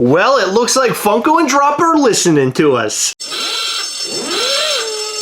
Well, it looks like Funko and Drop are listening to us.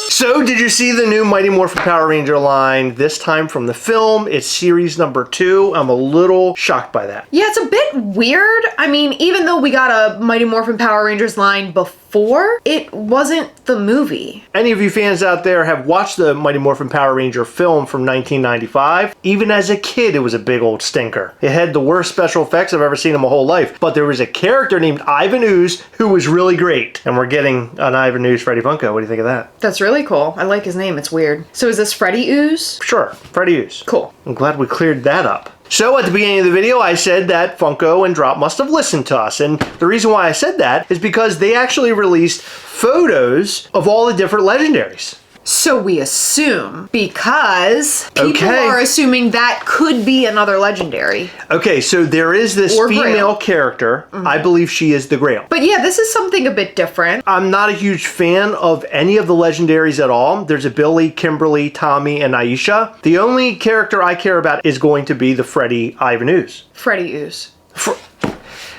So, did you see the new Mighty Morphin Power Ranger line, this time from the film? It's series number 2. I'm a little shocked by that. Yeah, it's a bit weird. I mean, even though we got a Mighty Morphin Power Rangers line before, it wasn't the movie. Any of you fans out there have watched the Mighty Morphin Power Ranger film from 1995? Even as a kid, it was a big old stinker. It had the worst special effects I've ever seen in my whole life, but there was a character named Ivan Ooze who was really great. And we're getting an Ivan Ooze Freddy Funko. What do you think of that? That's really cool. I like his name. It's weird. So is this Freddy Ooze? Sure, Freddy Ooze. Cool. I'm glad we cleared that up. So at the beginning of the video, I said that Funko and Drop must have listened to us. And the reason why I said that is because they actually released photos of all the different Legendaries. So we assume, because people are assuming that could be another Legendary. Okay, so there is this female character. I believe she is the Grail. But yeah, this is something a bit different. I'm not a huge fan of any of the Legendaries at all. There's a Billy, Kimberly, Tommy, and Aisha. The only character I care about is going to be the Freddy Ivan Ooze. Freddy Ooze.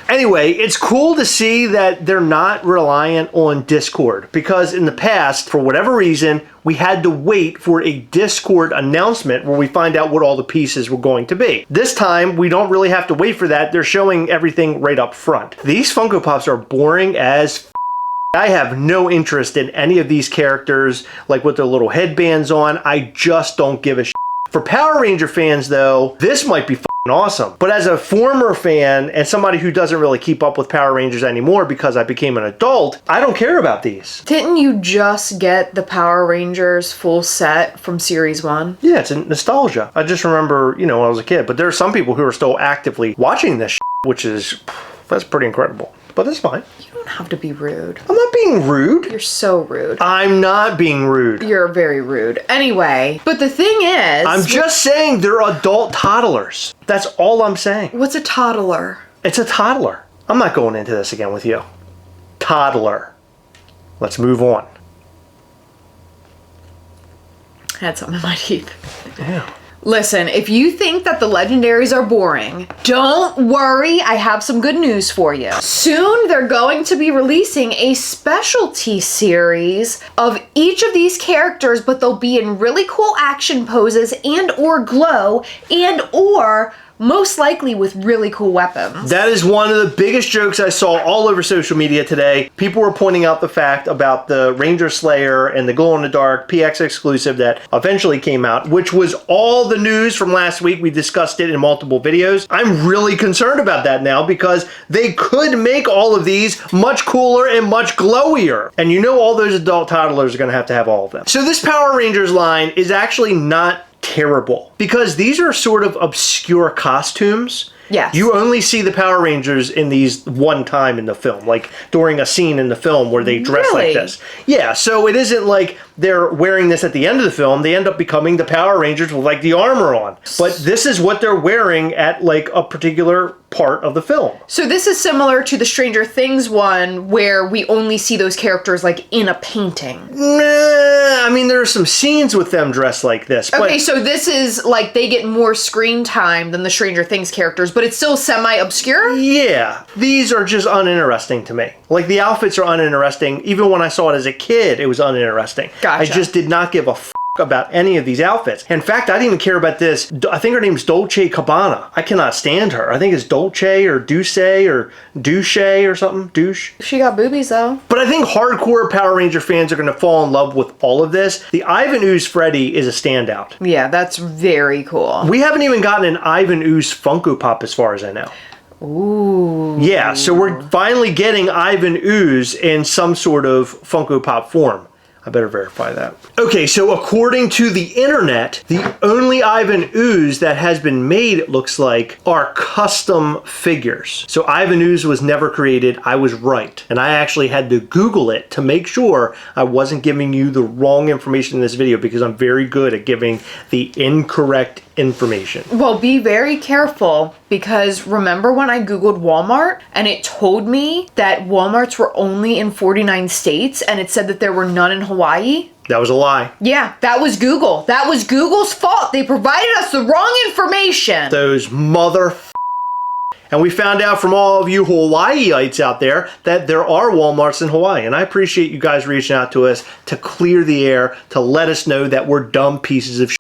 Anyway, it's cool to see that they're not reliant on Discord, because in the past, for whatever reason, we had to wait for a Discord announcement where we find out what all the pieces were going to be. This time, we don't really have to wait for that. They're showing everything right up front. These Funko Pops are boring as I have no interest in any of these characters, like with their little headbands on. I just don't give a shit. For Power Ranger fans, though, this might be awesome. But as a former fan and somebody who doesn't really keep up with Power Rangers anymore because I became an adult, I don't care about these. Didn't you just get the Power Rangers full set from Series 1? Yeah, it's a nostalgia. I just remember, you know, when I was a kid. But there are some people who are still actively watching this, which is, that's pretty incredible. But that's fine. You don't have to be rude. I'm not being rude. You're so rude. I'm not being rude. You're very rude. Anyway, but the thing is... I'm just saying they're adult toddlers. That's all I'm saying. What's a toddler? It's a toddler. I'm not going into this again with you. Toddler. Let's move on. I had something in my teeth. Yeah. Listen, if you think that the Legendaries are boring, don't worry, I have some good news for you. Soon, they're going to be releasing a specialty series of each of these characters, but they'll be in really cool action poses and or glow and or most likely with really cool weapons. That is one of the biggest jokes I saw all over social media today. People were pointing out the fact about the Ranger Slayer and the glow-in-the-dark PX exclusive that eventually came out, which was all the news from last week. We discussed it in multiple videos. I'm really concerned about that now because they could make all of these much cooler and much glowier. And you know all those adult toddlers are going to have all of them. So this Power Rangers line is actually not terrible because these are sort of obscure costumes. Yes. You only see the Power Rangers in these one time in the film, like during a scene in the film where they dress like this. Yeah, so it isn't like they're wearing this at the end of the film. They end up becoming the Power Rangers with like the armor on. But this is what they're wearing at like a particular part of the film. So this is similar to the Stranger Things one where we only see those characters like in a painting. Nah, I mean there are some scenes with them dressed like this. Okay, so this is like they get more screen time than the Stranger Things characters, but it's still semi-obscure? Yeah, these are just uninteresting to me. Like the outfits are uninteresting. Even when I saw it as a kid, it was uninteresting. Gotcha. I just did not give a about any of these outfits. In fact, I didn't even care about this. I think her name's Dolce Cabana. I cannot stand her. I think it's Dolce or Douce or Douche or something. Douche. She got boobies though. But I think hardcore Power Ranger fans are going to fall in love with all of this. The Ivan Ooze Freddy is a standout. Yeah, that's very cool. We haven't even gotten an Ivan Ooze Funko Pop as far as I know. Ooh. Yeah, so we're finally getting Ivan Ooze in some sort of Funko Pop form. I better verify that. Okay, so according to the internet, the only Ivan Ooze that has been made, it looks like, are custom figures. So Ivan Ooze was never created. I was right. And I actually had to Google it to make sure I wasn't giving you the wrong information in this video because I'm very good at giving the incorrect information. Well, be very careful because remember when I Googled Walmart and it told me that Walmarts were only in 49 states and it said that there were none in Hawaii? That was a lie. Yeah, that was Google. That was Google's fault. They provided us the wrong information. Those mother... And we found out from all of you Hawaiiites out there that there are Walmarts in Hawaii. And I appreciate you guys reaching out to us to clear the air, to let us know that we're dumb pieces of shit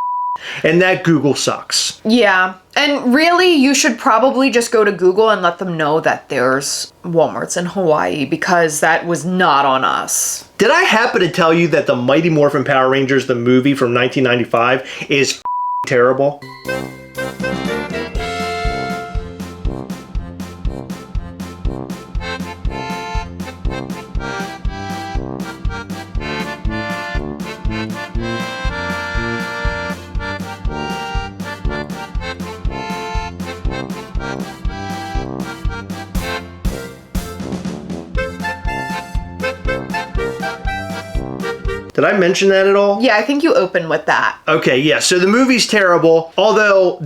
and that Google sucks. Yeah. And really, you should probably just go to Google and let them know that there's Walmarts in Hawaii, because that was not on us. Did I happen to tell you that the Mighty Morphin Power Rangers, the movie from 1995, is terrible? Did I mention that at all? Yeah, I think you opened with that. Okay, yeah, so the movie's terrible, although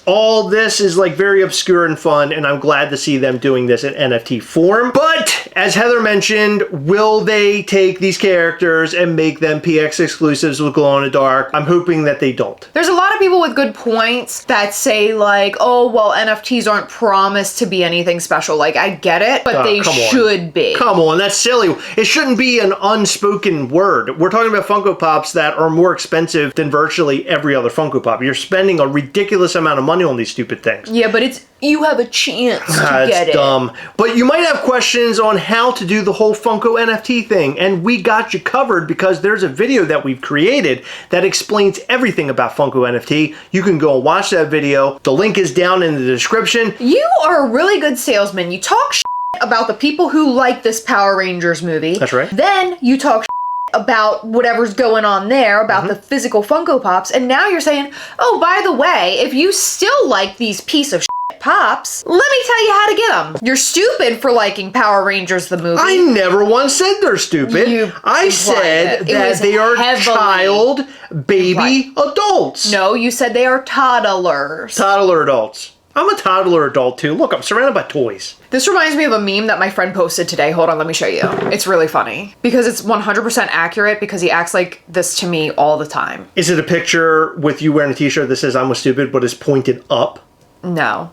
all this is like very obscure and fun, and I'm glad to see them doing this in NFT form. But, as Heather mentioned, will they take these characters and make them PX exclusives with glow in the dark? I'm hoping that they don't. There's a lot of people with good points that say like, oh, well, NFTs aren't promised to be anything special. Like, I get it, but they should be. Come on, that's silly. It shouldn't be an unspoken word. We're talking about Funko Pops that are more expensive than virtually every other Funko Pop. You're spending a ridiculous amount of money on these stupid things. Yeah, but you have a chance to get it. That's dumb. But you might have questions on how to do the whole Funko NFT thing, and we got you covered because there's a video that we've created that explains everything about Funko NFT. You can go and watch that video. The link is down in the description. You are a really good salesman. You talk about the people who like this Power Rangers movie. That's right. Then you talk about whatever's going on there, about the physical Funko Pops, and now you're saying, oh, by the way, if you still like these piece of Pops, let me tell you how to get them. You're stupid for liking Power Rangers the movie. I never once said they're stupid. I said that they are child, baby, adults. No, you said they are toddlers. Toddler adults. I'm a toddler adult too. Look, I'm surrounded by toys. This reminds me of a meme that my friend posted today. Hold on, let me show you. It's really funny because it's 100% accurate because he acts like this to me all the time. Is it a picture with you wearing a t-shirt that says I'm a stupid but is pointed up? No.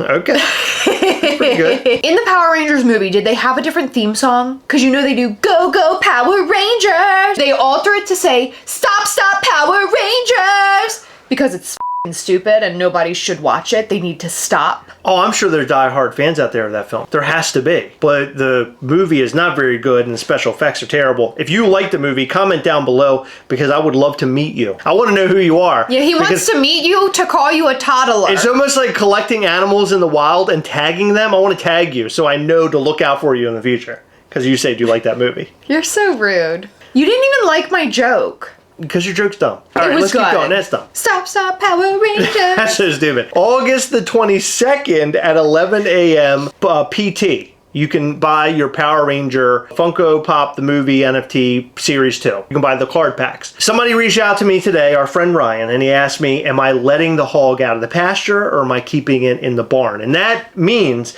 Okay. That's pretty good. In the Power Rangers movie, did they have a different theme song? Because you know they do Go Go Power Rangers. They alter it to say Stop Stop Power Rangers because it's stupid and nobody should watch it. They need to stop. Oh, I'm sure there are diehard fans out there of that film. There has to be. But the movie is not very good and the special effects are terrible. If you like the movie, comment down below because I would love to meet you. I want to know who you are. Yeah, he wants to meet you to call you a toddler. It's almost like collecting animals in the wild and tagging them. I want to tag you so I know to look out for you in the future. Because you said you like that movie. You're so rude. You didn't even like my joke. Because your joke's dumb. All right, was let's good. keep going. That's dumb. Stop, stop, Power Rangers. That's so stupid. August the 22nd at 11 a.m. PT. You can buy your Power Ranger Funko Pop the Movie NFT Series 2. You can buy the card packs. Somebody reached out to me today, our friend Ryan, and he asked me, am I letting the hog out of the pasture or am I keeping it in the barn? And that means,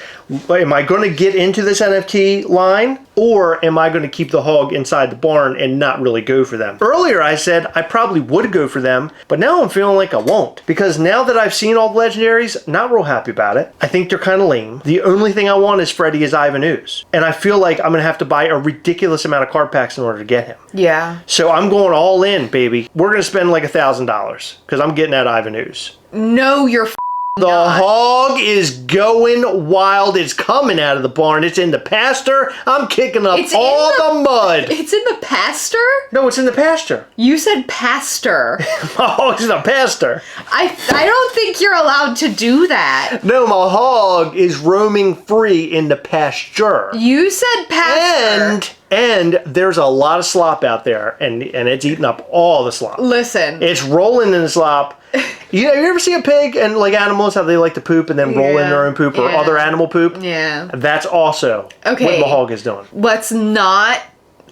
am I going to get into this NFT line or am I going to keep the hog inside the barn and not really go for them? Earlier I said I probably would go for them, but now I'm feeling like I won't. Because now that I've seen all the Legendaries, not real happy about it. I think they're kind of lame. The only thing I want is Freddy as Ivan Ooze. And I feel like I'm going to have to buy a ridiculous amount of card packs in order to get him. Yeah. So I'm going all in, baby. We're going to spend like $1,000 because I'm getting that Ivan Ooze. No, you're The hog is going wild. It's coming out of the barn. It's in the pasture. I'm kicking up all the mud. It's in the pasture? No, it's in the pasture. You said pasture. My hog's in the pasture. I don't think you're allowed to do that. No, my hog is roaming free in the pasture. You said pasture. And there's a lot of slop out there, and it's eating up all the slop. Listen. It's rolling in the slop. You ever see a pig and like animals, how they like to poop and then roll in their own poop or other animal poop? Yeah. That's also what my hog is doing. Let's not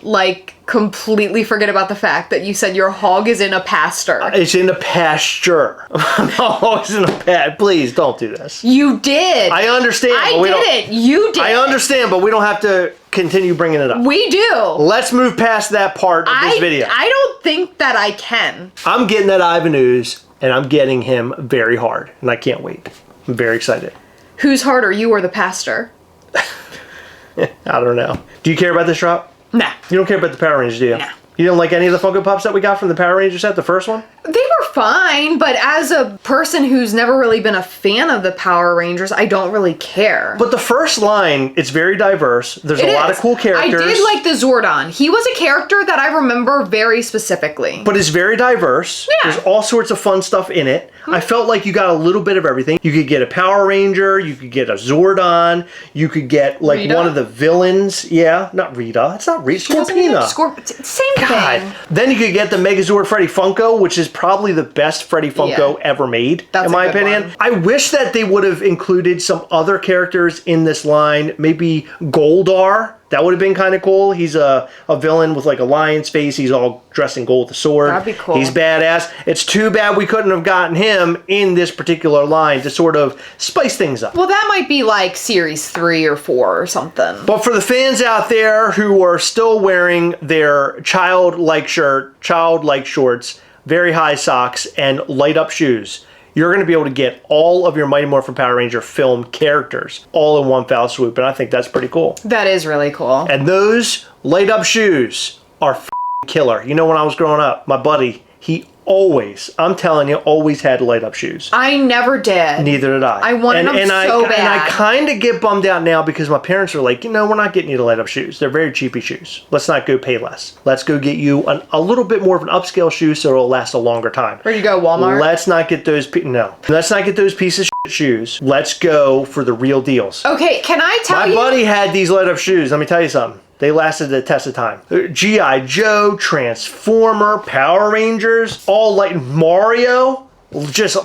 like completely forget about the fact that you said your hog is in a pasture. It's in the pasture. My hog's in a pasture. Please don't do this. You did. I understand. I didn't. You did. I understand, but we don't have to continue bringing it up. We do. Let's move past that part of this video. I don't think that I can. I'm getting that Ivan Ooze, and I'm getting him very hard, and I can't wait. I'm very excited. Who's harder, you or the pastor? I don't know. Do you care about this drop? Nah. You don't care about the Power Rangers, do you? Nah. You don't like any of the Funko Pops that we got from the Power Rangers set, the first one? They were fine, but as a person who's never really been a fan of the Power Rangers, I don't really care. But the first line, it's very diverse. There's a lot of cool characters. I did like the Zordon. He was a character that I remember very specifically. But it's very diverse. Yeah. There's all sorts of fun stuff in it. I felt like you got a little bit of everything. You could get a Power Ranger, you could get a Zordon, you could get like Rita? one of the villains. Yeah, not Rita. It's not Rita. Scorpina. Same thing. Then you could get the Megazord Freddy Funko, which is probably the best Freddy Funko ever made, That's in my a good opinion. one. I wish that they would have included some other characters in this line. Maybe Goldar. That would have been kind of cool. He's a villain with like a lion's face. He's all dressed in gold with a sword. That'd be cool. He's badass. It's too bad we couldn't have gotten him in this particular line to sort of spice things up. Well, that might be like series 3 or 4 or something. But for the fans out there who are still wearing their childlike shirt, childlike shorts, very high socks, and light up shoes, you're going to be able to get all of your Mighty Morphin Power Ranger film characters all in one foul swoop, and I think that's pretty cool. That is really cool. And those light up shoes are killer. You know, when I was growing up, my buddy, he always, I'm telling you, always had light up shoes. I never did. Neither did I. I wanted them so bad. And I kind of get bummed out now because my parents are like, you know, we're not getting you the light up shoes. They're very cheapy shoes. Let's not go pay less. Let's go get you a little bit more of an upscale shoe so it'll last a longer time. Where you go, Walmart? Let's not get those, no. Let's not get those pieces of shoes. Let's go for the real deals. Okay, can I tell you? My buddy had these light up shoes. Let me tell you something. They lasted the test of time. G.I. Joe, Transformer, Power Rangers, all light. Mario, just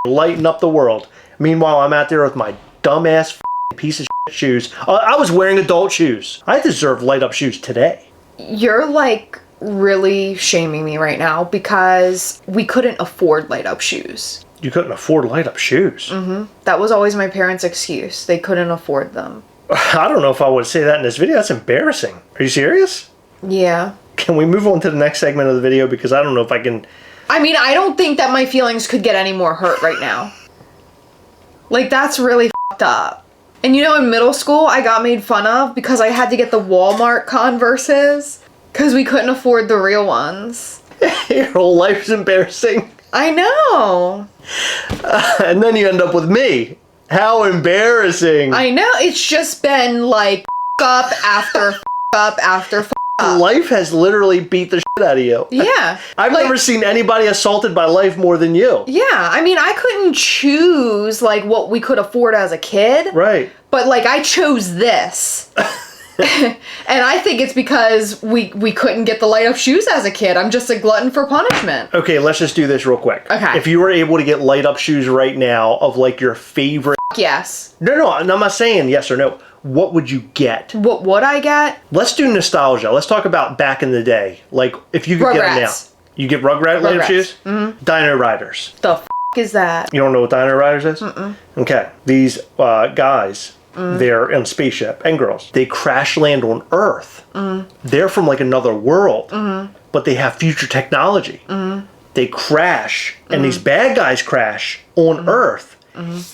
lighting up the world. Meanwhile, I'm out there with my dumbass piece of shoes. I was wearing adult shoes. I deserve light up shoes today. You're like really shaming me right now because we couldn't afford light up shoes. You couldn't afford light up shoes? Mm-hmm. That was always my parents' excuse. They couldn't afford them. I don't know if I would say that in this video. That's embarrassing. Are you serious? Yeah. Can we move on to the next segment of the video? Because I don't know if I can... I mean, I don't think that my feelings could get any more hurt right now. Like, that's really fucked up. And you know, in middle school, I got made fun of because I had to get the Walmart Converses because we couldn't afford the real ones. Your whole life is embarrassing. I know. And then you end up with me. How embarrassing. I know. It's just been like up after up after up. Life has literally beat the shit out of you. Yeah. I've never seen anybody assaulted by life more than you. Yeah. I mean, I couldn't choose like what we could afford as a kid. Right. But like I chose this. And I think it's because we couldn't get the light up shoes as a kid. I'm just a glutton for punishment. Okay, let's just do this real quick. Okay. If you were able to get light up shoes right now of like your favorite... Yes. No, I'm not saying yes or no. What would you get? What would I get? Let's do nostalgia. Let's talk about back in the day. Like, if you could get them now. You get Rugrat light up shoes? Mm-hmm. Dino Riders. The f*** is that? You don't know what Dino Riders is? Mm-mm. Okay. These guys... They're in a spaceship, and girls. They crash land on Earth. They're from like another world, but they have future technology. They crash, and these bad guys crash on Earth.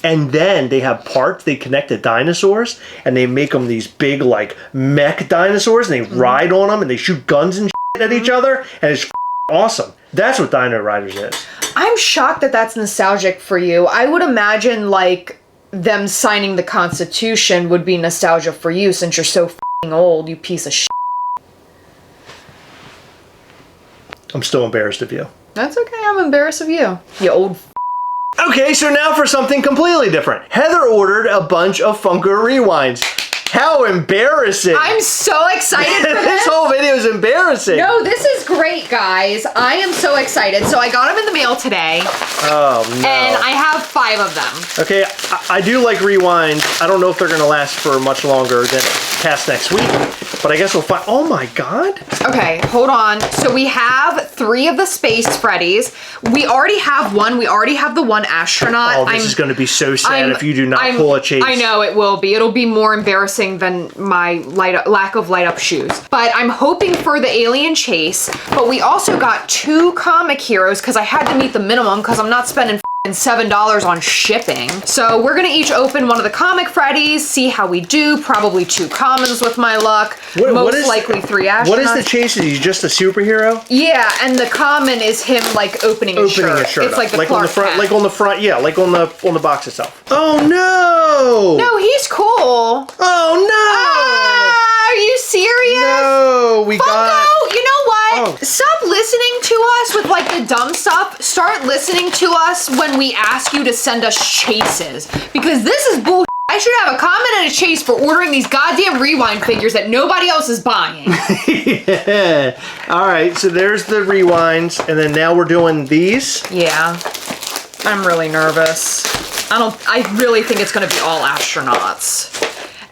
And then they have parts, they connect to dinosaurs, and they make them these big like mech dinosaurs, and they ride on them, and they shoot guns and shit at each other, and it's awesome. That's what Dino Riders is. I'm shocked that that's nostalgic for you. I would imagine like them signing the Constitution would be nostalgia for you since you're so f***ing old, you piece of shit. I'm still embarrassed of you. That's okay, I'm embarrassed of you. You old f***. Okay, so now for something completely different. Heather ordered a bunch of Funko Rewinds. How embarrassing. I'm so excited for this this. whole video is embarrassing. No, this is great, guys. I am so excited. So I got them in the mail today. Oh, no. And I have 5 of them. Okay, I do like Rewinds. I don't know if they're going to last for much longer than past next week, but I guess we'll find... Oh, my God. Okay, hold on. So we have 3 of the Space Freddies. We already have one. We already have the one astronaut. Oh, this is going to be so sad if you do not pull a chase. I know it will be. It'll be more embarrassing than my lack of light up shoes. But I'm hoping for the alien chase. But we also got 2 comic heroes because I had to meet the minimum because I'm not spending and $7 on shipping. So we're gonna each open one of the comic Freddies, see how we do. Probably 2 commons with my luck. Most likely 3 astronauts. What is the chase? Is he just a superhero? Yeah, and the common is him like opening a shirt. It's like the like Clark on the front, Kent. like on the front, yeah, like on the box itself. Oh no! No, he's cool. Oh no! Are you serious? No, we Funko, got. you know what? Oh. Stop listening to us with like the dumb stuff. Start listening to us when we ask you to send us chases. Because this is bull. I should have a comment and a chase for ordering these goddamn Rewind figures that nobody else is buying. Yeah. All right, so there's the Rewinds, and then now we're doing these. Yeah. I'm really nervous. I really think it's gonna be all astronauts.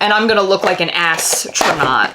And I'm gonna look like an astronaut.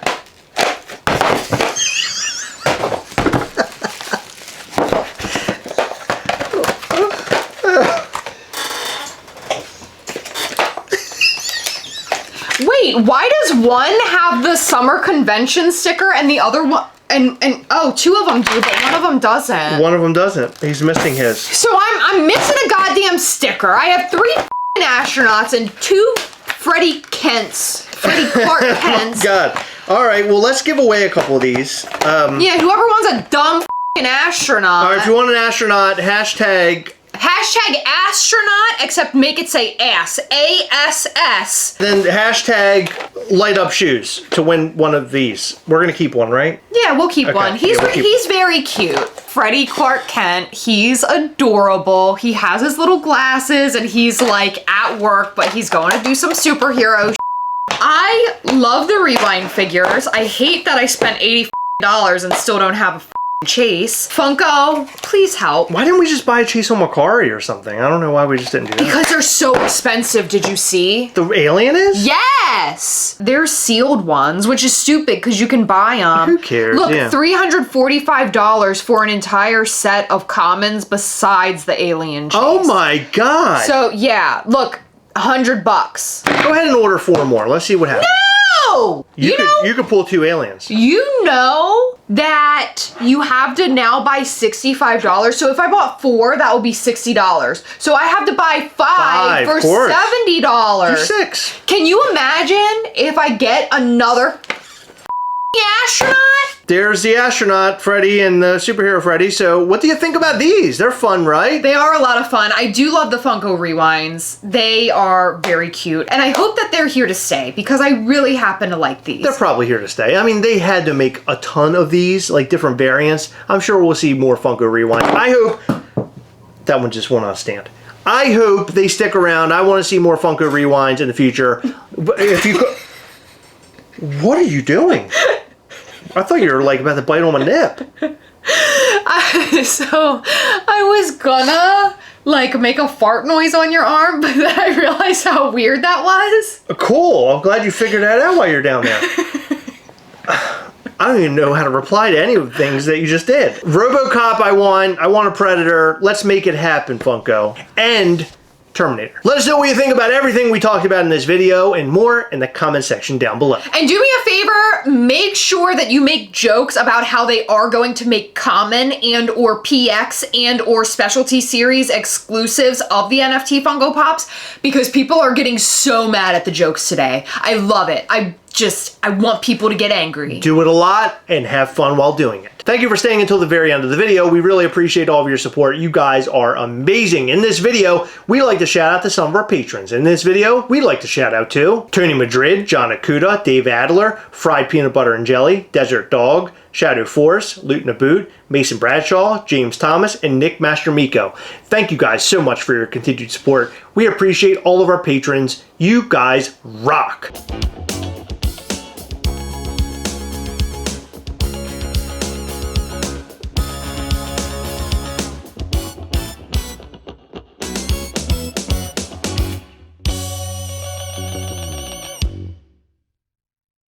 Wait, why does one have the summer convention sticker and the other one, and oh, 2 of them do, but one of them doesn't. One of them doesn't. He's missing his. So I'm missing a goddamn sticker. I have 3 astronauts and 2 Freddie Clark Kents. Oh God. All right, well, let's give away a couple of these. Yeah, whoever wants a dumb astronaut. All right, if you want an astronaut, hashtag astronaut, except make it say ass. ASS. Then hashtag light up shoes to win one of these. We're gonna keep one, right? Yeah, we'll keep one. He's we'll keep he's very cute. Freddie Clark Kent, he's adorable. He has his little glasses and he's like at work, but he's going to do some superhero shit. I love the Rewind figures. I hate that I spent $80 and still don't have a chase. Funko, please help. Why didn't we just buy a chase on Macari or something? I don't know why we just didn't do that. Because they're so expensive, did you see? The alien is? Yes! They're sealed ones, which is stupid because you can buy them. Who cares? Look, yeah. $345 for an entire set of commons besides the alien chase. Oh my God. So yeah, look, $100. Go ahead and order 4 more. Let's see what happens. No! You could pull 2 aliens. You know that you have to now buy $65. So if I bought 4, that would be $60. So I have to buy 5 for $70. Do 6. Can you imagine if I get another astronaut? There's the astronaut Freddy and the superhero Freddy. So what do you think about these? They're fun, right? They are a lot of fun. I do love the Funko Rewinds. They are very cute. And I hope that they're here to stay because I really happen to like these. They're probably here to stay. I mean, they had to make a ton of these, like different variants. I'm sure we'll see more Funko Rewind. I hope that one just went on stand. I hope they stick around. I want to see more Funko Rewinds in the future. If you could... What are you doing? I thought you were like about to bite on my nip. So I was gonna like make a fart noise on your arm, but then I realized how weird that was. Cool. I'm glad you figured that out while you're down there. I don't even know how to reply to any of the things that you just did. RoboCop, I want a Predator. Let's make it happen, Funko. And Terminator. Let us know what you think about everything we talked about in this video and more in the comment section down below. And do me a favor, make sure that you make jokes about how they are going to make common and or PX and or specialty series exclusives of the NFT Funko Pops because people are getting so mad at the jokes today. I love it. I want people to get angry. Do it a lot and have fun while doing it. Thank you for staying until the very end of the video. We really appreciate all of your support. You guys are amazing. In this video, we like to shout out to some of our patrons. In this video, we'd like to shout out to Tony Madrid, John Akuda, Dave Adler, Fried Peanut Butter and Jelly, Desert Dog, Shadow Force, Luton Aboot, Mason Bradshaw, James Thomas, and Nick Mastermico. Thank you guys so much for your continued support. We appreciate all of our patrons. You guys rock.